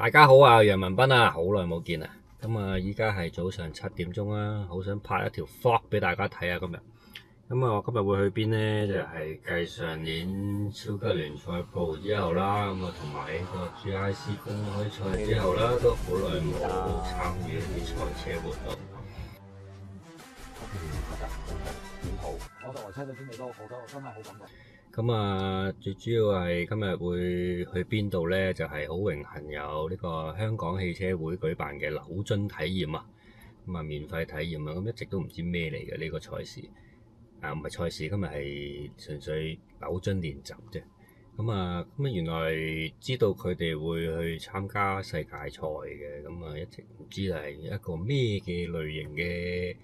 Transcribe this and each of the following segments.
大家好啊，楊文斌啊，好耐冇見啦。咁啊，依家係早上7點鐘啦，好想拍一條 vlog 俾大家睇啊。今日咁啊，我今日會去邊呢？就係繼上年超級聯賽部之後啦，咁啊同埋呢個 GIC 公開賽之後啦，都好耐冇參與啲賽車活動。好，我作為車隊經理都覺得真係好感動。咁啊，最主要係今日會去邊度呢？就係好榮幸有呢個香港汽車會舉辦嘅扭樽體驗啊！咁啊，免費體驗啊！咁一直都唔知咩嚟嘅呢個賽事啊，唔係賽事，今日係純粹扭樽練習啫。咁原來知道佢哋會去參加世界賽嘅，咁啊一直唔知係一個咩嘅類型嘅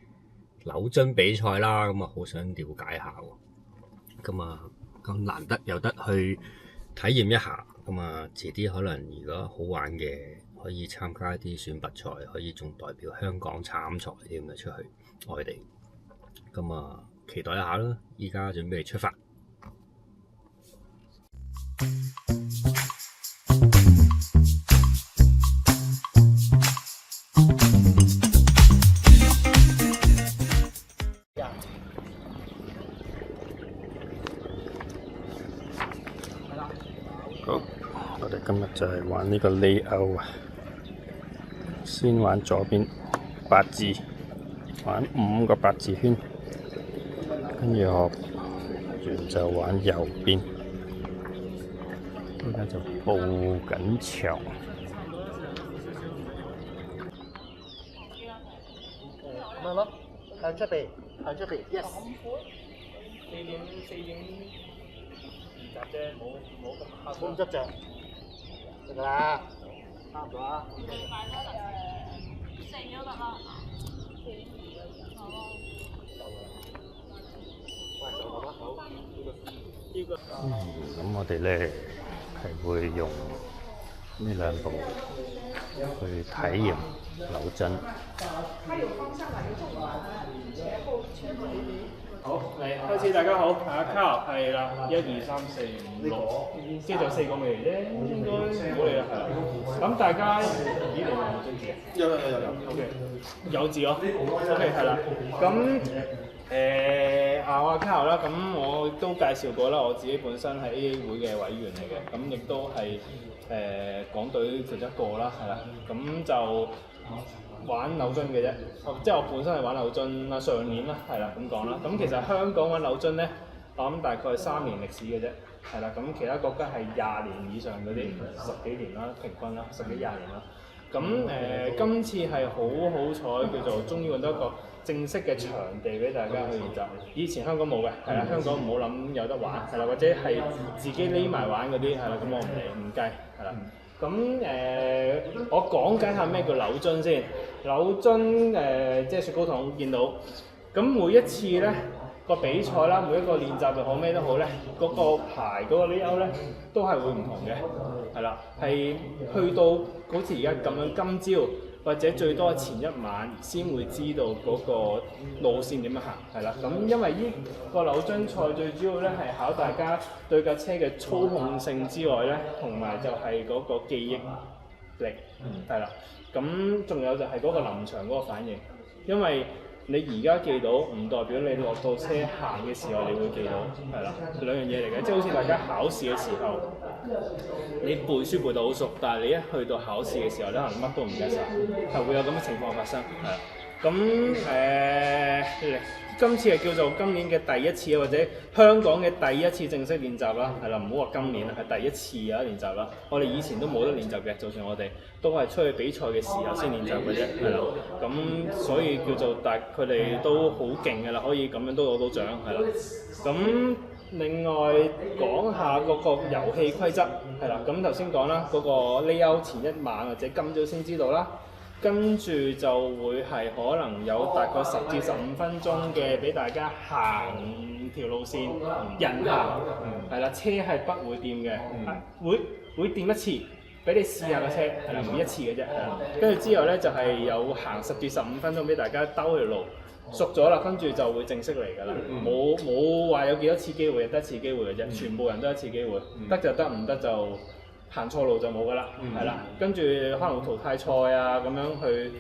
扭樽比賽啦。咁啊，好想了解下喎。咁難得有得去體驗一下，咁啊遲啲可能如果好玩嘅，可以參加一啲選拔賽，可以仲代表香港參賽添啊，出去外地。咁啊期待一下啦！依家準備出發。好，我哋今日就係玩呢個 layout 啊，先玩左邊八字，玩5個八字圈，跟住學完就玩右邊，依家就報緊場。咁樣咯，向出邊，yes。4.2啫，冇咁執着，得㗎啦，差唔多啦。4都得啦。咁我哋咧係會用呢兩部去體驗扭樽。好，嚟開始，大家好，阿 Carl 係啦，1、2、3、4、5、6，即係就4個味嚟啫，應該唔好理啦，係啦。咁大家咦，你有冇樽字啊？有，OK， 有字咯，OK 係啦。咁我阿 Carl 啦，咁我都介紹過啦，我自己本身係 AA 會嘅委員嚟嘅，咁亦都係港隊其中一個啦，係啦，咁就玩扭樽嘅啫，即係我本身係玩扭樽啦，上年啦，係啦咁講啦。咁其實香港玩扭樽咧，我諗大概係3年歷史嘅啫，係啦。咁其他國家係20年以上嗰啲，10幾年啦，平均啦，10幾20年啦。咁今次係好彩，叫做終於揾到一個正式嘅場地俾大家去練習。以前香港冇嘅，係啦，香港唔好諗有得玩，係啦，或者係自己匿埋玩嗰啲，係啦，咁我唔理唔計，係啦。咁我講解下咩叫扭樽先。扭樽即係雪糕筒見到。咁每一次咧個比賽啦，每一個練習又好咩都好咧，嗰個牌嗰個 layout 咧都係會唔同嘅，係啦，係去到好似而家咁樣今朝或者最多前一晚先會知道嗰個路線點樣行，係啦。咁因為呢個扭樽賽最主要咧係考大家對架車嘅操控性之外咧，同埋就係嗰個記憶力，係啦。咁仲有就係嗰個臨場嗰個反應，因為你而家記到唔代表你落到車行嘅時候你會記到，係啦，兩樣嘢嚟嘅，即係好似大家考試嘅時候，你背書背到好熟，但係你一去到考試嘅時候，你可能乜都唔記得晒，係會有咁嘅情況發生，係啦。咁今次係叫做今年嘅第一次或者香港嘅第一次正式練習啦，係啦，唔好話今年啦，係第一次有得練習啦。我哋以前都冇得練習嘅，就算我哋都係出去比賽嘅時候先練習嘅啫，係啦。咁所以叫做佢哋都好勁㗎啦，可以咁樣都攞到獎，係啦。咁另外講下嗰個遊戲規則，係啦。咁頭先講啦，嗰個 layout 前一晚或者今朝先知道啦。跟住就會係可能有大概10至15分鐘嘅俾大家行條路線，人行，係啦，車係不會掂嘅，會掂一次，俾你試下個車，係啦，每一次嘅啫，跟住之後咧就係有行10至15分鐘俾大家兜條路，熟咗啦，跟住就會正式嚟㗎啦，冇話有幾多次機會，得一次機會嘅啫，全部人都一次機會，得就得，唔得就行錯路就冇㗎啦，係啦、跟住可能會淘汰賽啊咁樣去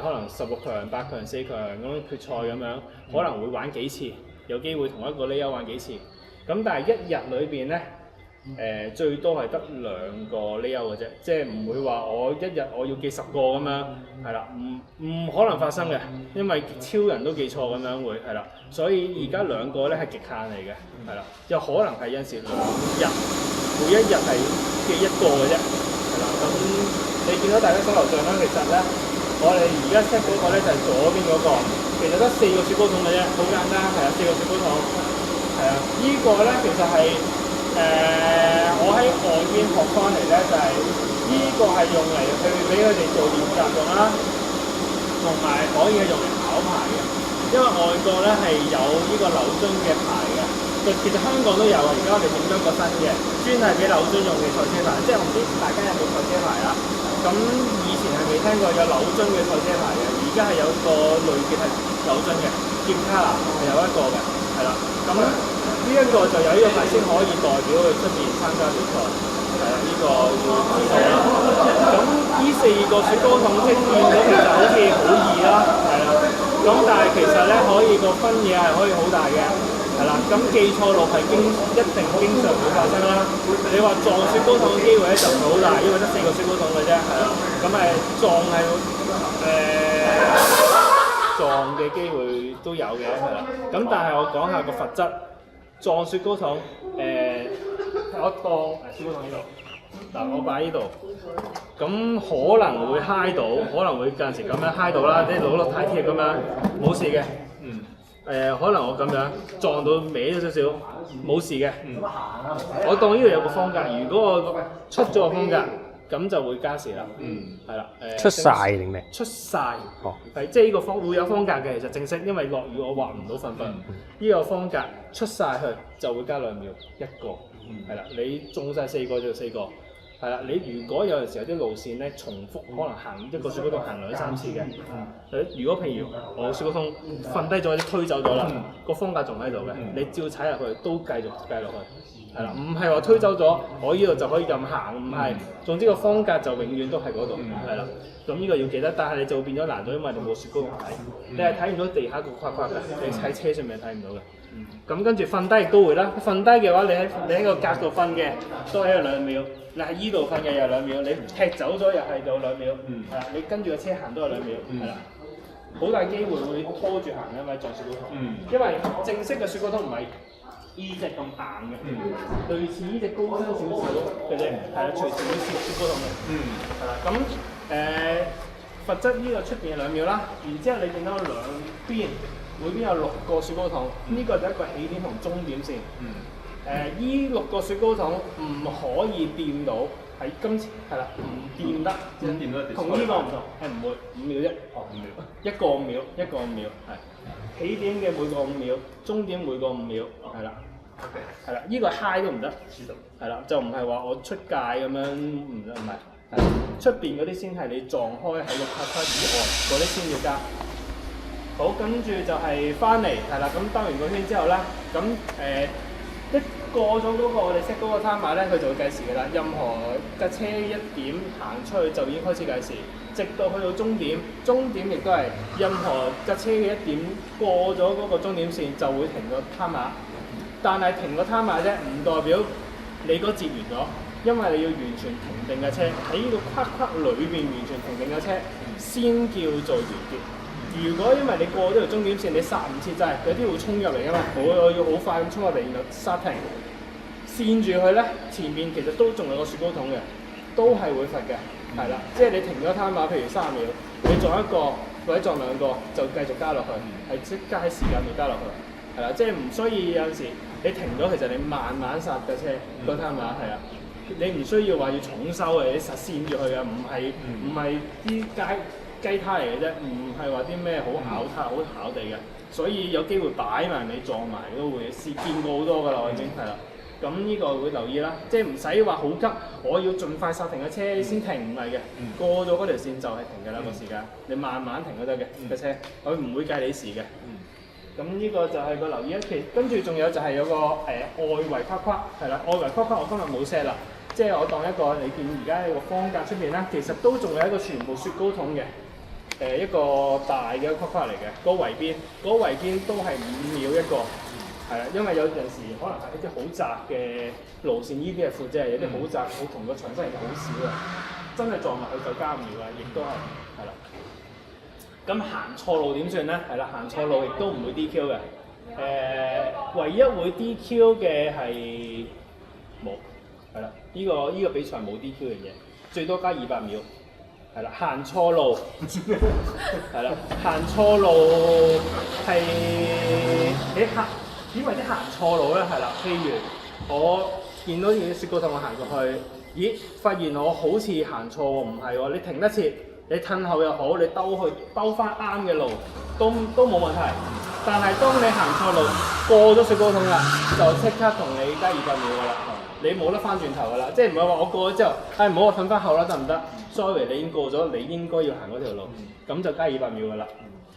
可能16強、8強、4強咁樣決賽咁樣，可能會玩幾次，有機會同一個 layout 玩幾次。咁但係一日裏邊咧，最多係得2個 layout 嘅啫，即係唔會話我一日我要記10個咁樣，係啦，唔可能發生嘅，因為超人都記錯咁樣會係啦，所以而家2個咧係極限嚟嘅，係啦，有可能係有陣時2日，每一日係記1個嘅啫，係啦，咁你見到大家手頭上咧，其實咧我哋而家 set 嗰個咧就係左邊嗰個，其實得4個雪糕筒嘅啫，好簡單，係啊，4個雪糕筒，係啊，呢個咧其實係。我喺外邊學翻嚟咧，就係呢個係用嚟去俾佢哋做練習用啦，同埋可以係用嚟考牌嘅。因為外國咧係有呢個扭樽嘅牌嘅，其實香港都有啊。而家我哋整咗個新嘅，專係俾扭樽用嘅賽車牌。即係我唔知大家有冇賽車牌啦。咁以前係未聽過有扭樽嘅賽車牌嘅，而家係有個類別係扭樽嘅，劍卡係有一個嘅，係啦。咁呢一個就有呢個牌先可以代表去出邊參加比賽，係啦，呢個要知道啦。咁呢4個雪糕筒即係見到其實好似好易啦，係啦。咁但係其實咧可以個分野係可以好大嘅，係啦。咁記錯路係一定經常會發生啦。你話撞雪糕筒嘅機會咧就唔係好大，因為得4個雪糕筒嘅啫，係啦。咁撞係撞嘅機會都有嘅，係啦。咁但係我講下個罰則。撞雪糕筒，我當雪糕筒呢度，嗱我擺呢度，咁可能會揩到，可能會間時咁樣揩到啦，即係攞落太貼咁樣，冇事嘅。可能我咁樣撞到歪咗少少，冇事嘅。我當呢度有個方格，如果我出咗個方格，咁就會加時啦。係啦，出晒定咩？出晒，係即係呢個方會有方格嘅，其實正式，因為落雨我畫唔到份分。呢個方格出晒去就會加2秒1個，係啦，你中晒4個就4個，係啦。你如果有陣時有啲路線咧重複，可能行一個雪糕筒行2、3次嘅，如果譬如我雪糕筒瞓低咗，推走咗啦，個方格仲喺度嘅，你照踩入去都繼續計落去。係啦，唔係話推走咗，我呢度就可以任行，唔係。總之個方格就永遠都喺嗰度，係啦。咁呢個要記得，但係你就會變咗難咗，因為你冇雪糕筒睇，你係睇唔到地下個框框嘅，你喺車上面睇唔到嘅。咁跟住瞓低亦都會啦，瞓低嘅話，你喺個格度瞓嘅，都係2秒。你喺依度瞓嘅又2秒，你踢走咗又係有2秒，係啦。你跟住個車行都係2秒，係啦。好大機會會拖住行嘅，因為撞雪糕筒。因為正式嘅雪糕筒唔係呢隻咁硬嘅，類似呢隻高身少少嘅啫，係啦，隨時會攝雪糕筒嘅，係啦，咁罰則呢個出邊係2秒啦，然之後你見到兩邊每邊有6個雪糕筒，呢個就一個起點同終點線，呢6個雪糕筒唔可以掂到，喺今次係啦，唔掂得，同呢個唔同，係唔會5秒啫，5秒，一個5秒，一個5秒，係起點嘅每個5秒，終點每個5秒，係啦。係啦，呢個 high 都唔得，係啦，就唔係話我出界咁樣唔得，唔係，出邊嗰啲先係你撞開喺個卡卡以外嗰啲先要加。好，跟住就係翻嚟，係啦，咁兜完個圈之後咧，咁一過咗嗰個我哋 set 嗰個 timer 咧，佢就會計時㗎啦。任何架車1點行出去就已經開始計時，直到去到終點，終點亦都係任何架車嘅1點過咗嗰個終點線就會停個 timer。但係停個 timer 啫，唔代表你嗰節完咗，因為你要完全停定嘅車喺呢個框框裏邊完全停定嘅車，先叫做完結。如果因為你過咗條終點線，你剎唔切掣，有啲會衝入嚟㗎嘛，我要好快咁衝入嚟，然後剎停，跣住佢咧，前面其實都仲有個雪糕筒嘅，都係會罰嘅，係啦，即係你停咗 timer，譬如3秒，你撞一個或者撞2個就繼續加落去，係即加喺時間度加落去。係啦，即係唔需要有陣時你停咗，其實你慢慢剎架車個 timer 係啦，你唔需要話要重收嘅，你實跣住佢嘅，唔係啲雞胎嚟嘅啫，唔係話啲咩好咬塌、好考地嘅，所以有機會擺埋你撞埋都會見過好多㗎啦，我已經係啦。咁呢個會留意啦，即係唔使話好急，我要盡快剎停嘅車先停，唔係嘅，過咗嗰條線就係停㗎啦個時間，你慢慢停都得嘅嘅車，佢唔會計你時嘅。咁呢個就係個留意一期，跟住仲有就係有個外圍框框，係啦，外圍框框我今日冇 set 啦，即係我當一個你見而家呢個方格出邊咧，其實都仲有一個全部雪糕筒嘅。一個大嘅曲法嚟嘅，嗰圍邊都係5秒一個，係啦，因為有陣時可能係一啲好窄嘅路線，呢啲係闊啫，有啲好窄，好同個牆身係好少啊，真係撞埋去就加5秒啦，亦都係啦。咁行錯路點算咧？係啦，行錯路亦都唔會 DQ 嘅。唯一會 DQ 嘅係冇，係啦，呢個比賽冇 DQ 嘅嘢，最多加200秒。係啦，行錯路，係啦，行錯路係點為之行錯路咧？係啦，譬如我見到啲雪糕筒，我行過去，咦，發現我好似行錯喎，唔係喎，你停得切，你褪後又好，你兜翻啱嘅路都冇問題。但係當你行錯路過咗雪糕筒啦，就即刻同你加200秒㗎啦。你冇得翻轉頭㗎啦，即係唔係話我過咗之後，唔好我褪翻後啦，得唔得？Sorry， 你已經過咗，你應該要行嗰條路，咁就加200秒㗎啦，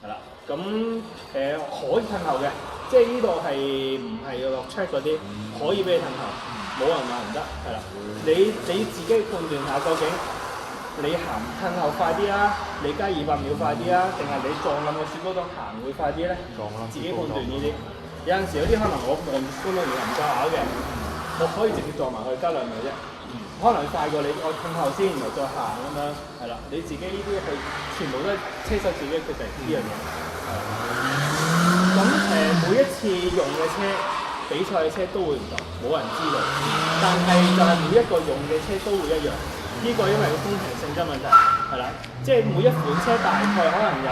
係啦。咁可以褪後嘅，即係呢度係唔係要落 check 嗰啲，可以俾你褪後，冇人話唔得，係啦。你自己判斷下究竟你行褪後快啲啊，你加200秒快啲啊，定係你撞冧個雪糕筒行會快啲咧？自己判斷呢啲。有陣時有啲可能我望住雪糕筒唔夠咬嘅。我可以直接撞埋去加2秒啫，可能快過你，我褪後先，然後再行咁樣，係啦。你自己呢啲係全部都係車手自己決定呢樣嘢。咁每一次用嘅車，比賽嘅車都會唔同，冇人知道。但係就係每一個用嘅車都會一樣。呢個因為個公平性質問題，係啦，即係每一款車大概可能有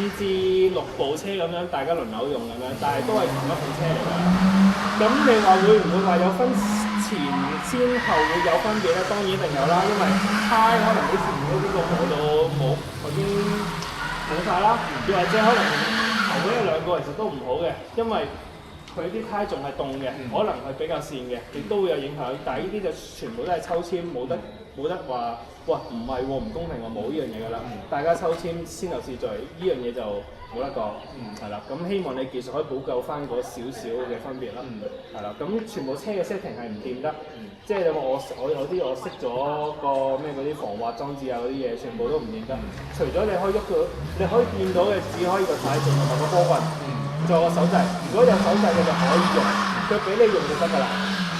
5至6部車咁樣，大家輪流用咁樣，但係都係同一款車嚟㗎。咁你話會唔會話有分前先後會有分別咧？當然一定有啦，因為胎可能你前面嗰幾個磨到冇，已經冇晒啦，又或者可能頭嗰1-2個其實都唔好嘅，因為佢啲胎仲係凍嘅，可能係比較跣嘅，亦都會有影響。但係呢啲就全部都係抽籤，冇得話，哇唔係喎，唔公平喎，冇呢樣嘢㗎啦。大家抽籤先後次序，呢樣嘢就冇得講，係啦。咁希望你技術可以補救翻嗰少少嘅分別啦，係啦。咁全部車嘅 setting 係唔掂得，即係我有啲我識咗個咩嗰啲防滑裝置啊嗰啲嘢，全部都唔掂得。除咗你可以喐到，你可以見到嘅只可以個踩掣同埋個波棍。仲有個手掣，如果有手掣嘅就可以用，佢俾你用就得㗎啦，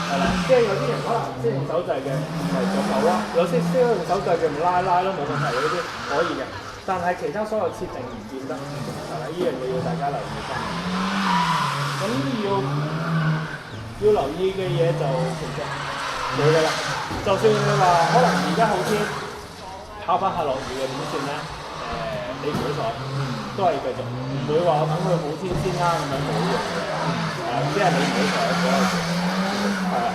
係啦。即係有啲人可能唔識用手掣嘅，唔係咁好啊。有識用手掣嘅咪拉咯，冇問題嘅呢啲可以嘅。但係其他所有設定唔見得，係啦，呢樣嘢要大家留意翻。咁要留意嘅嘢就其實冇㗎啦。就算你話可能而家好天，考翻下落雨嘅點算咧？你唔好彩。都係繼續，唔會話我等佢好天先啦咁樣冇用嘅，即係你唔好彩嗰陣時，係啦，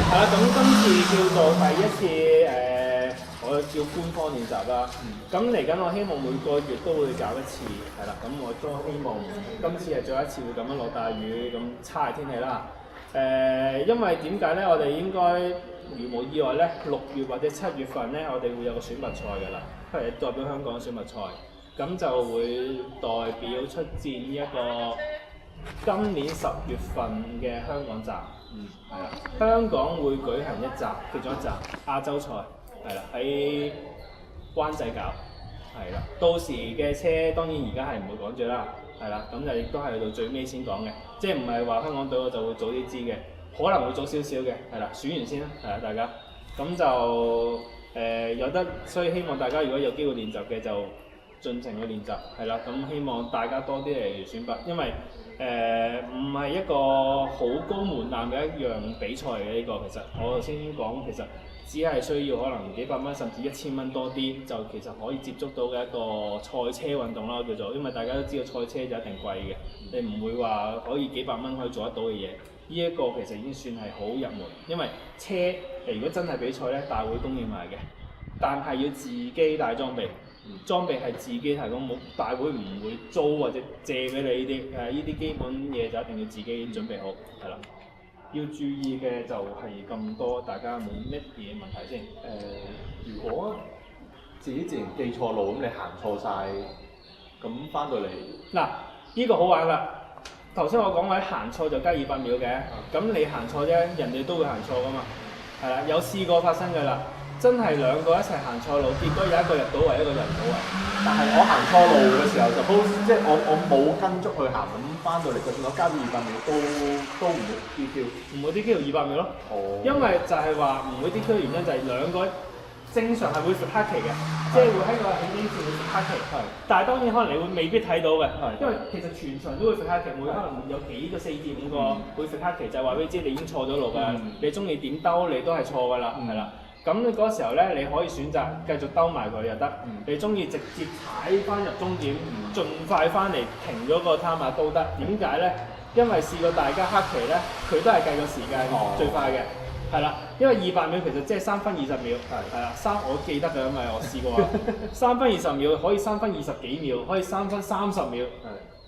係啦，咁今次叫做第一次我叫官方練習啦。咁嚟緊我希望每個月都會搞一次，係啦，咁我都希望今次係最後一次會咁樣落大雨咁差嘅天氣啦。因為點解咧？我哋應該如無意外咧，6月或者7月份咧，我哋會有個選拔賽㗎啦。係代表香港選拔賽，咁就會代表出戰呢一個今年10月份嘅香港站，係啦，香港會舉行一站，其中一站亞洲賽，係啦，喺灣仔搞，係啦，到時嘅車當然而家係唔會講住啦，係啦，咁就亦都係去到最尾先講嘅，即係唔係話香港隊我就會早啲知嘅，可能會早少少嘅，係啦，選完先啦，係啦，大家，咁就。有得，所以希望大家如果有機會練習嘅就盡情去練習，係啦。咁希望大家多啲嚟選拔，因為唔係一個好高門檻嘅一樣比賽嘅呢個。其實我頭先講，其實只係需要可能幾百蚊甚至1000蚊多啲，就其實可以接觸到嘅一個賽車運動啦，叫做。因為大家都知道賽車就一定貴嘅，你唔會話可以幾百蚊可以做得到嘅嘢。呢一個其實已經算係好入門，因為車如果真係比賽咧，大會供應埋嘅，但係要自己帶裝備，裝備係自己提供，冇大會唔會租或者借俾你呢啲，呢啲基本嘢就一定要自己準備好，係啦。要注意嘅就係咁多，大家冇乜嘢問題先。如果自己自然記錯路，咁你行錯晒，咁翻到嚟嗱，呢個好玩啦。頭先我講話行錯就加200秒嘅，咁你行錯啫，人哋都會行錯噶嘛，係啦，有試過發生㗎啦，真係兩個一齊行錯路，結果有一個入到位，一個入唔到位。但係我行錯路嘅時候就即係我冇跟足去行，咁翻到嚟就算我加咗200秒都唔會 DQ，唔會 DQ 200秒咯。因為就係話唔會 DQ 嘅原因就係兩個正常係會罰黑旗嘅，即係會喺個起點線會罰黑旗。但係當然可能你會未必睇到嘅，因為其實全場都會罰黑旗，每可能有幾個4至5個會罰黑旗，就係話俾你知你已經錯咗路㗎，你中意點兜你都係錯㗎啦，係啦。咁你嗰時候咧，你可以選擇繼續兜埋佢又得，你中意直接踩翻入終點，盡快翻嚟停咗個 timer都得。點解咧？因為試過大家黑旗咧，佢都係計個時間最快嘅，係啦。因為200秒其實即係3分20秒，係啦，我記得㗎，因為我試過啊，3分20秒可以3分20幾秒，可以3分30秒。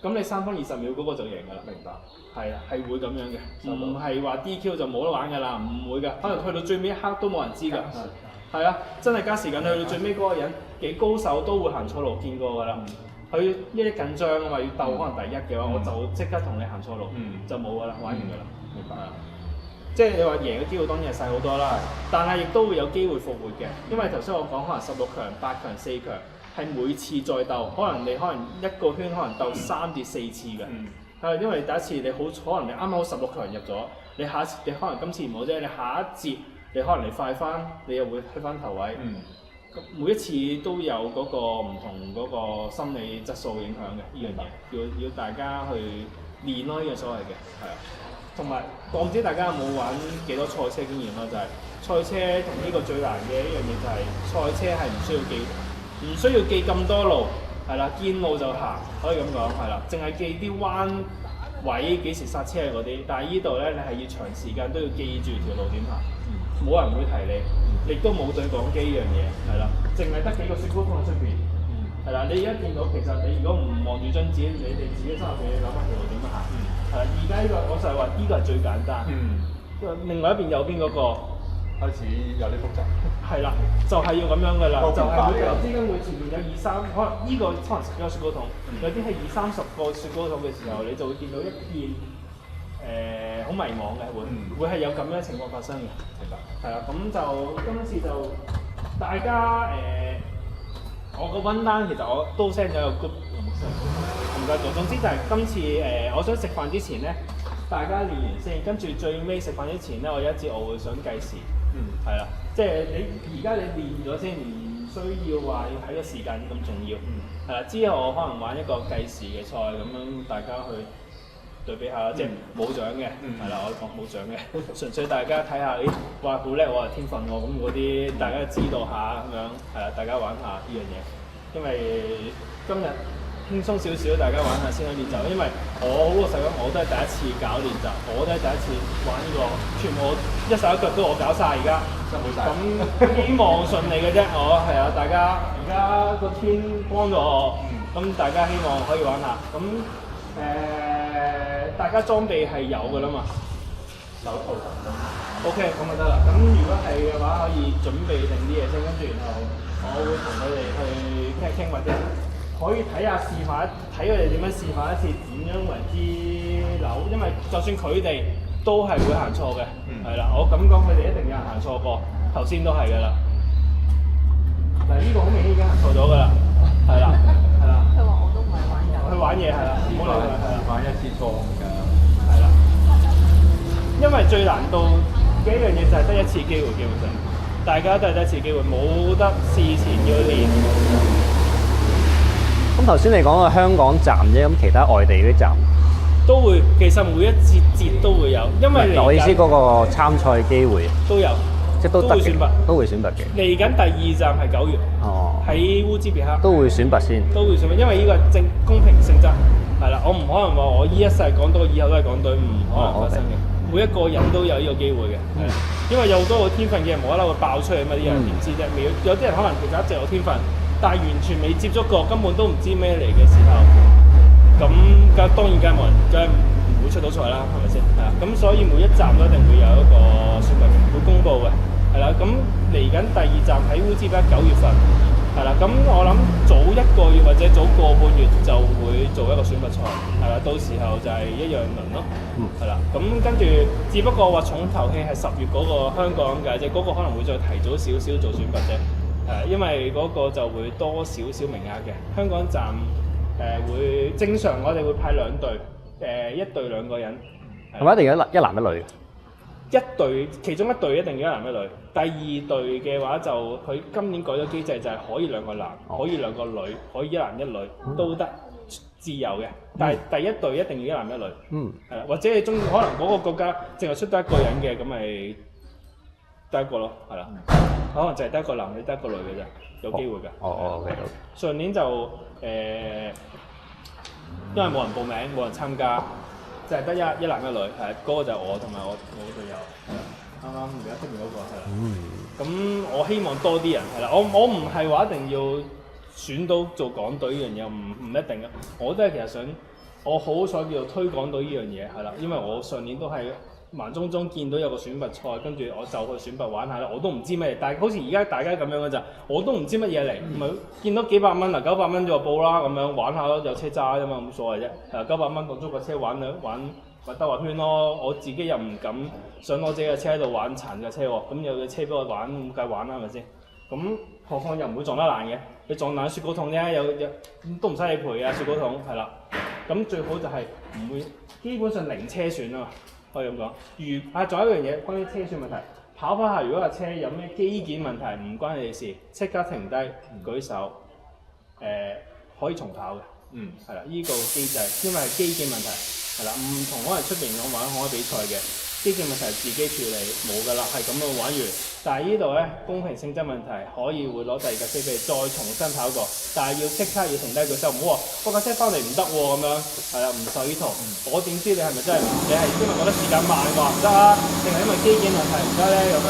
咁你3分20秒嗰個就贏㗎啦，明白？係啊，係會咁樣嘅，唔係話 DQ 就冇得玩㗎啦，唔會㗎，可能去到最尾一刻都冇人知㗎。係啊，真係加時間去到最尾嗰個人幾高手都會行錯路，見過㗎啦。佢一緊張啊嘛，要鬥可能第一嘅話，我就即刻同你行錯路，就冇㗎啦，玩完㗎啦。明白啊？即係你話贏嘅機會當然係細好多啦，但係亦都會有機會復活嘅，因為頭先我講可能16強、8強、4強。係每次再鬥，可能你可能一個圈可能鬥3至4次嘅，係因為第一次你好可能你啱啱好16強入咗，你下一次你可能今次唔好啫，你下一節你可能你快翻，你又會去翻頭位，每一次都有嗰個唔同嗰個心理質素影響嘅呢樣嘢，要大家去練咯，呢個所謂嘅，係啊，同埋我唔知大家有冇玩幾多賽車經驗咯，就係賽車同呢個最難嘅一樣嘢就係賽車係唔需要記咁多路，係啦，見路就行，可以咁講，係啦，淨係記啲彎位幾時剎車嗰啲。但係呢度咧，你係要長時間都要記住條路點行，冇人會提你，亦都冇對講機呢樣嘢，係啦，淨係得幾個雪糕筒喺出邊，係啦。你而家見到其實你如果唔望住張紙，你哋自己心入邊諗下條路點樣行，係啦。而家呢個我就係話呢個係最簡單，另外一邊右邊嗰個開始有啲複雜。係啦，就係要咁樣噶啦，就係會突然之間會前面有2、3，可能呢個可能10個雪糕筒，有啲係20-30個雪糕筒嘅時候，你就會見到一片好迷茫嘅，會係有咁樣情況發生嘅。明白。係啦，咁就今次就大家我個温單其實我都 send 咗個 group，唔該咗。總之就係今次我想食飯之前咧，大家練完先，跟住最尾食飯之前咧，我有一節我會想計時。係啦，即係你而家你練咗先，唔需要話要睇個時間咁重要。係啦，之後我可能玩一個計時嘅賽，咁樣大家去對比下啦，即係冇獎嘅，係啦，我講冇獎嘅，純粹大家睇下，咦，哇好叻喎，天分喎，咁嗰啲大家知道下咁樣，係啦，大家玩下呢樣嘢，因為今日輕鬆少少，大家玩下先可以練習。因為我好老實講，我都係第一次搞練習，我都係第一次玩呢個，全部一手一腳都我搞晒而家。咁希望順利嘅啫，我係啊，大家而家個天幫咗我，咁大家希望可以玩下。咁大家裝備係有㗎啦嘛，手套OK，咁就得啦。咁如果係嘅話，可以準備定啲嘢先，跟住然後我會同佢哋去傾一傾，或者可以睇下示範，睇佢哋點樣示範一次點樣為之扭，因為就算佢哋都係會行錯嘅，係啦，我咁講佢哋一定有人行錯過，頭先都係㗎啦。嗱，呢個好明顯已經行錯咗㗎啦，係啦，係啦。佢話我都唔係玩遊戲。去玩嘢係啦，唔好理佢係啦。玩一次錯㗎。係啦，因為最難度嘅一樣嘢就係得一次機會，基本上大家都係得一次機會，冇得事前要練。咁頭先你講個香港站啫，咁其他外地嗰啲站都會，其實每一節都會有，因為我意思嗰個參賽機會都有，即係都得嘅，都會選拔嘅。嚟緊第2站係9月，喺烏茲別克都會選拔先，都會選拔，因為呢個係正公平性質，係啦，我唔可能話我依一世港隊，以後都係港隊，唔可能發生嘅。每一個人都有呢個機會嘅，係啦，因為有好多個天分嘅人無啦啦會爆出嚟嘛，啲人點知啫？有啲人可能其實一直有天分。但係完全未接觸過，根本都唔知咩嚟嘅時候，咁當然梗係冇人，梗係唔會出到賽啦，係咪先？係啊，咁所以每一站都一定會有一個選拔會公佈嘅，係啦。咁嚟緊第2站喺烏茲別克9月份，係啦，咁我諗早1個月或者早個半月就會做一個選拔賽，係啦，到時候就係一樣輪咯，係啦，咁跟住只不過話重頭戲係10月嗰個香港嘅啫，嗰個可能會再提早少少做選拔啫，因為嗰個就會多少少名額嘅，香港站會正常我哋會派2隊，1隊2個人，係咪一定一男一女？一隊其中1隊一定要一男一女，第2隊嘅話就佢今年改咗機制，就係可以2個男，可以2個女，可以一男一女都得，自由嘅。但係第1隊一定要一男一女，係啦，或者你中意可能嗰個國家淨係出得1個人嘅，咁咪得1個咯，係啦，可能就係得1個男，你得1個女嘅啫，有機會㗎。OK。上年就因為冇人報名，冇人參加。就係得一男一女，係嗰個就係我同埋我隊友，啱啱而家出面嗰個係啦。咁我希望多啲人係啦，我唔係話一定要選到做港隊呢樣嘢，唔一定嘅。我都係其實想，我好想叫做推廣到呢樣嘢係啦，因為我上年都係盲中中見到有個選拔賽，跟住我就去選拔玩下啦，我都唔知咩，但係好似而家大家咁樣嘅咋，我都唔知乜嘢嚟，咪見到幾百蚊嗱900蚊就報啦，咁樣玩下咯，有車揸啫嘛，冇所謂啫。900蚊當租個車玩兜下圈咯，我自己又唔敢想攞自己嘅車喺度玩殘嘅車喎，咁有嘅車俾我玩，咁梗係玩啦，係咪先？咁何況又唔會撞得爛嘅，你撞爛雪糕筒啫，有都唔使你賠啊，雪糕筒係啦。咁最好就係唔會基本上零車損啊嘛。可以咁講，仲有一樣嘢關於車損問題，跑下如果架車有咩機件問題，唔關你哋事，即刻停低舉手，可以重跑嘅，係啦，呢個機制，因為係機件問題，係啦，唔同可能出邊我玩開比賽嘅機件問題自己處理冇㗎啦，係咁樣玩完。但係呢度咧公平性質問題，可以會攞第2架車俾你再重新跑過，但係要即刻要停低舉手，唔好話嗰架車翻嚟唔得喎咁樣，係啦，唔受呢套。我點知你係咪真係你係因為覺得時間慢話唔得啊，定係因為機件問題唔得咧咁樣？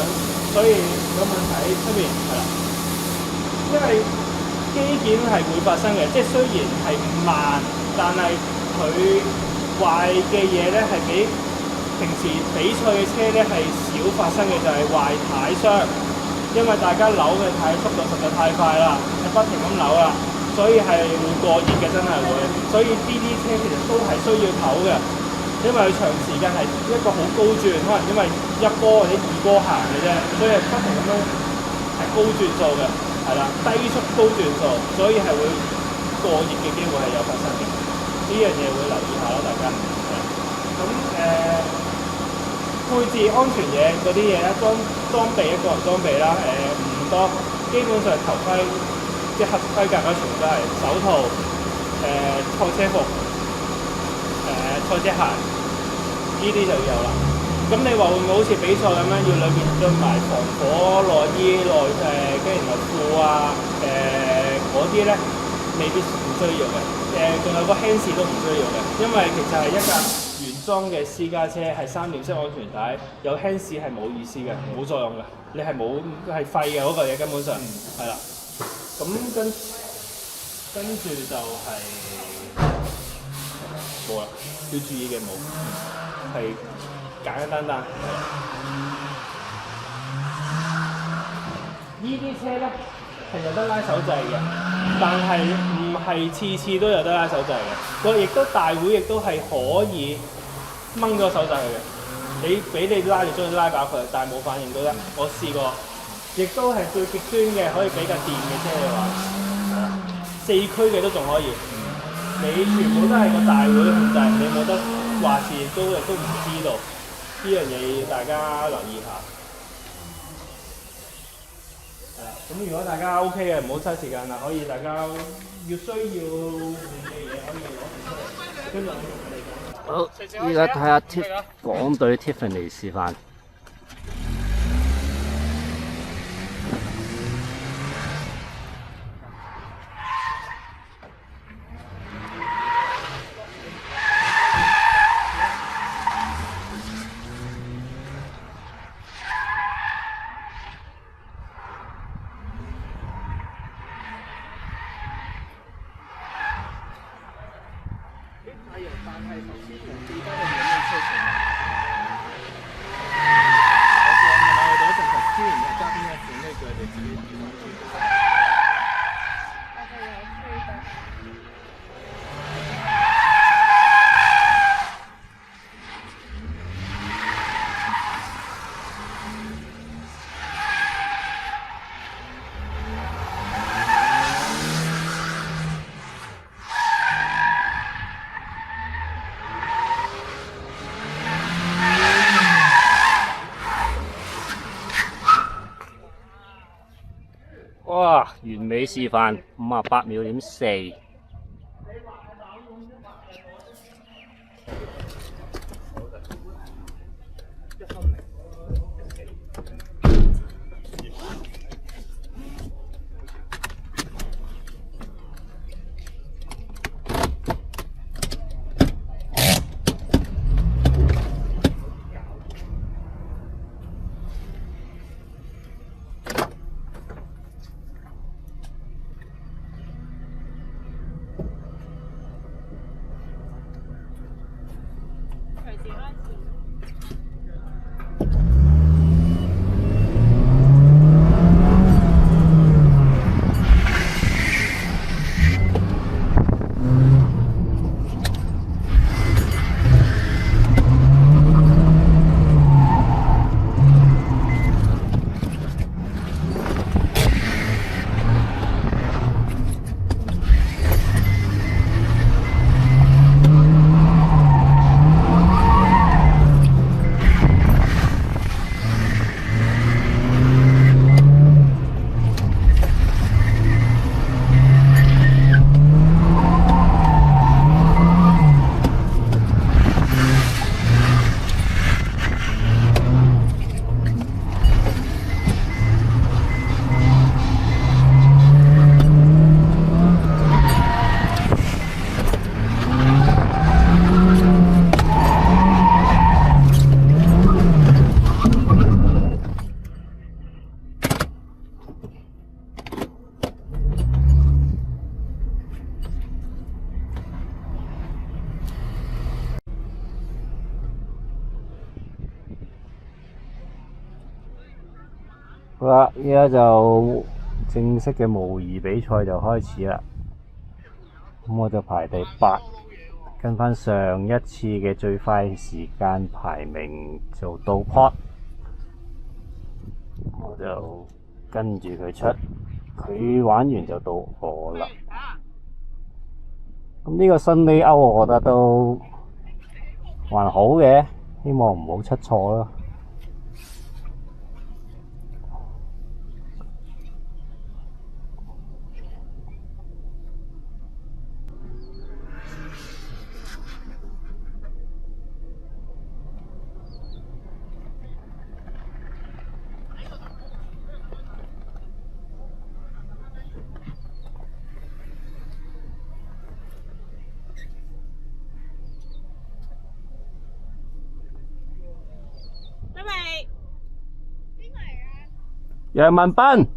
所以個問題喺出邊係啦，因為機件係會發生嘅，即係雖然係慢，但係佢壞嘅嘢咧係比平時比賽嘅車咧係少發生嘅，就係壞軚箱，因為大家扭嘅軚速度實在太快啦，係不停咁扭啦，所以係會過熱嘅，真係會。所以呢啲車其實都係需要唞嘅，因為佢長時間係一個好高轉，可能因為1波或者2波行嘅啫，所以係不停咁樣係高轉數嘅，係啦，低速高轉數，所以係會過熱嘅機會係有發生嘅。呢樣嘢會留意下咯，大家。咁配置安全嘢嗰啲嘢咧，裝備一個人裝備啦，唔多，基本上頭盔即係合規格嗰全部都係手套、賽車服、賽車鞋，呢啲就要有啦。咁你話會唔會好似比賽咁樣要裏面着埋防火內衣跟住然後褲啊嗰啲咧，未必唔需要嘅。仲有個 hands 都唔需要嘅，因為其實係一架原裝嘅私家車，係3點式安全帶，有 hands 係冇意思嘅，冇作用嘅，你係係廢嘅嗰個嘢根本上，係啦。咁跟住就係冇啦，要注意嘅冇，係簡簡單單。呢啲車咧係有得拉手掣嘅，但係唔係次次都有得拉手掣嘅。個亦都大會亦都係可以掹咗手掣嘅，俾你拉就將佢拉爆佢，但係冇反應都得。我試過，亦都係最極端嘅，可以俾架電嘅車嘅話，4驅嘅都仲可以。你全部都係個大會控制，你冇得話事，亦都唔知道。呢樣嘢大家留意下。咁如果大家 OK 嘅，唔好嘥時間啦，可以大家要需要嘅嘢可以攞出嚟，跟住我哋講。好，依家睇下港隊 Tiffany 示範。但係頭先同記得嘅嘢咩車程？哇！完美示範58.4秒。好啦，依家就正式嘅模擬比賽就開始啦。咁我就排第8，跟翻上一次嘅最快時間排名做到 pot， 我就跟住佢出，佢玩完就到我啦。咁呢個新layout我覺得都還好嘅，希望唔好出錯咯。楊文斌，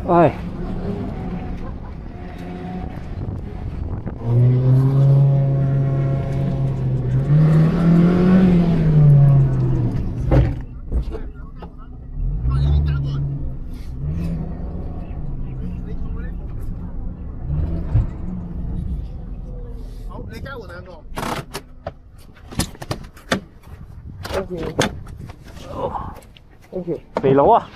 喂，好，你加我2個。Thank you，肥佬啊！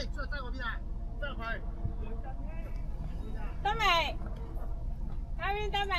在我邊啊？真係得未？下邊得未？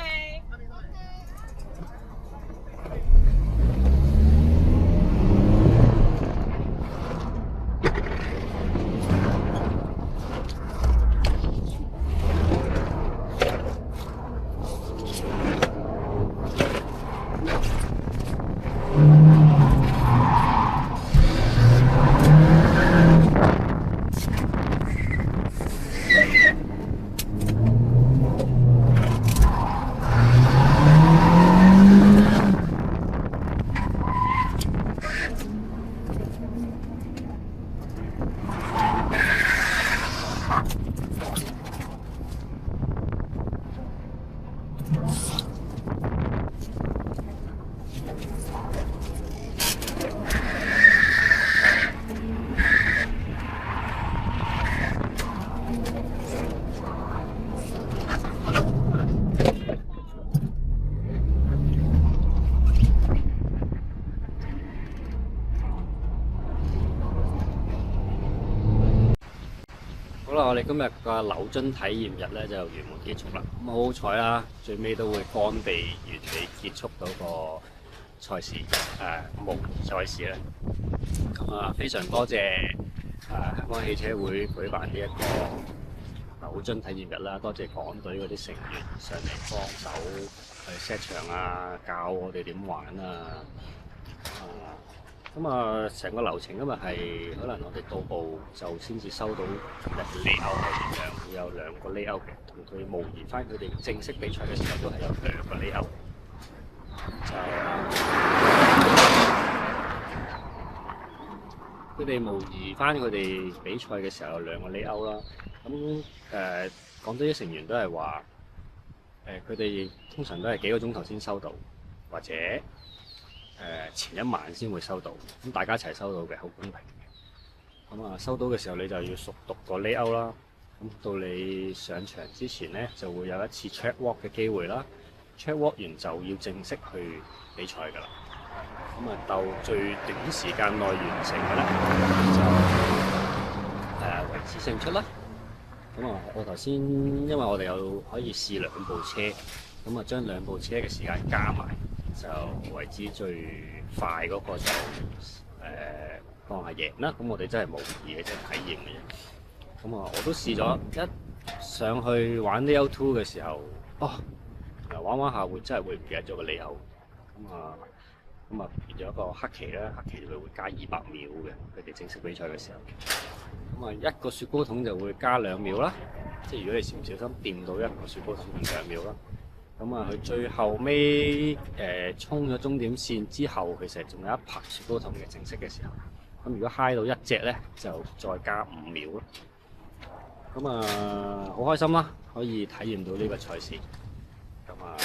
好啦，我哋今日個柳津體驗日咧就圓滿結束啦。咁好彩啦，最尾都會乾地完美結束到個賽事，模擬賽事咧。咁啊，非常多謝香港汽車會舉辦呢一個柳津體驗日啦，多謝港隊嗰啲成員上嚟幫手去 set 場啊，教我哋點玩啊。咁啊，成個流程今日係可能我哋到步就先至收到今日嘅 layout 係點樣，會有2個 layout 嘅，同佢模擬翻佢哋正式比賽嘅時候都係有2個 layout。就佢哋模擬翻佢哋比賽嘅時候有2個 layout 啦。咁港隊啲成員都係話，佢哋通常都係幾個鐘頭先收到，或者前一晚先會收到，咁大家一齊收到嘅，好公平嘅。咁啊，收到嘅時候你就要熟讀個 layout 啦。咁到你上場之前咧，就會有一次 track walk 嘅機會啦。track walk 完就要正式去比賽㗎啦。咁啊，鬥最短時間內完成嘅咧，就為之勝出啦。咁啊，我頭先因為我哋有可以試2部車，咁啊將2部車嘅時間加埋。就為之最快嗰個就當係贏啦。咁我哋真係模擬嘅，即係體驗嘅啫。咁啊，我都試咗一上去玩 layout 2嘅時候，玩玩下真係會唔記得咗個 layout。咁啊變咗一個黑旗啦，黑旗佢會加200秒嘅，佢哋正式比賽嘅時候。咁啊一個雪糕筒就會加2秒啦，即係如果你唔小心掂到一個雪糕筒2秒啦。咁啊，佢最後尾衝咗終點線之後，其實仲有一排雪糕筒嘅正式嘅時候。咁如果揩到1隻咧，就再加5秒咯。咁啊，好開心啦，可以體驗到呢個賽事。咁啊，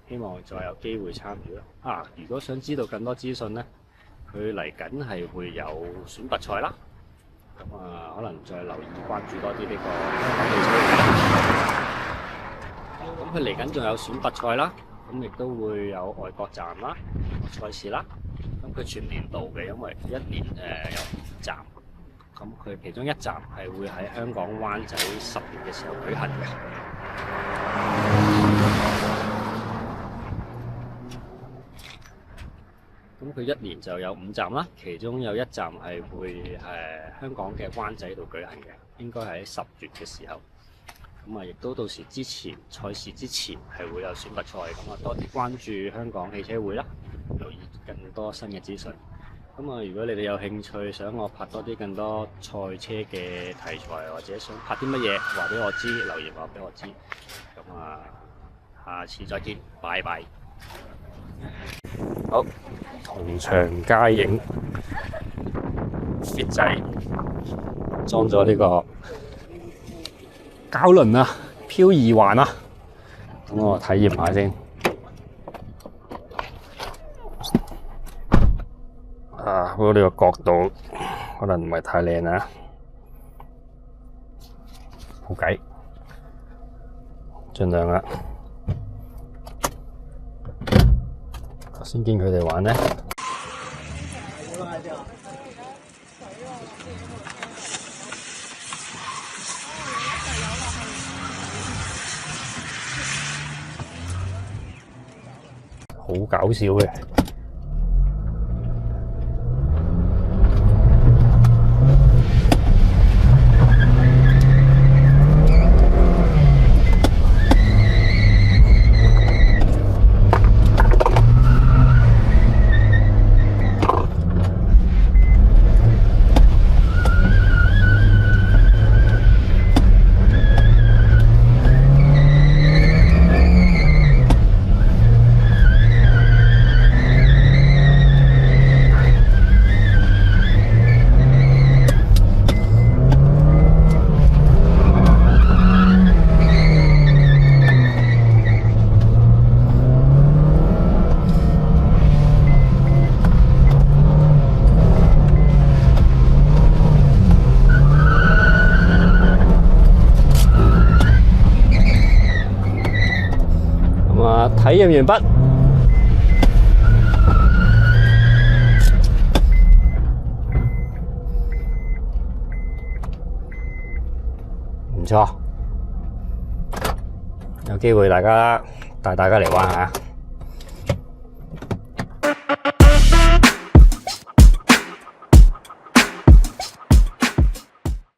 希望再有機會參與啦。如果想知道更多資訊咧，佢嚟緊係會有選拔賽啦。咁啊，可能再留意關注多啲呢個香港汽車會。咁佢嚟緊仲有選拔賽啦，咁亦都會有外國站啦、賽事啦。咁佢全年度嘅，因為1年有5站。咁佢其中1站係會喺香港灣仔10月嘅時候舉行嘅。咁佢1年就有5站啦，其中有1站係會香港嘅灣仔度舉行嘅，應該係喺10月嘅時候。咁啊，亦都到時之前賽事之前係會有選拔賽，咁啊多啲關注香港汽車會啦，留意更多新嘅資訊。咁啊，如果你哋有興趣想我拍多啲更多賽車嘅題材，或者想拍啲乜嘢話俾我知，留言話俾我知。咁啊，下次再見，拜拜。好，同場加映 fit 仔裝咗呢個膠輪啊，漂移環啊，咁我體驗下先。不過呢個角度可能唔係太靚啊，冇計，盡量啦。頭先見佢哋玩呢。好搞笑嘅。體驗完畢，唔錯，有機會帶大家嚟玩下。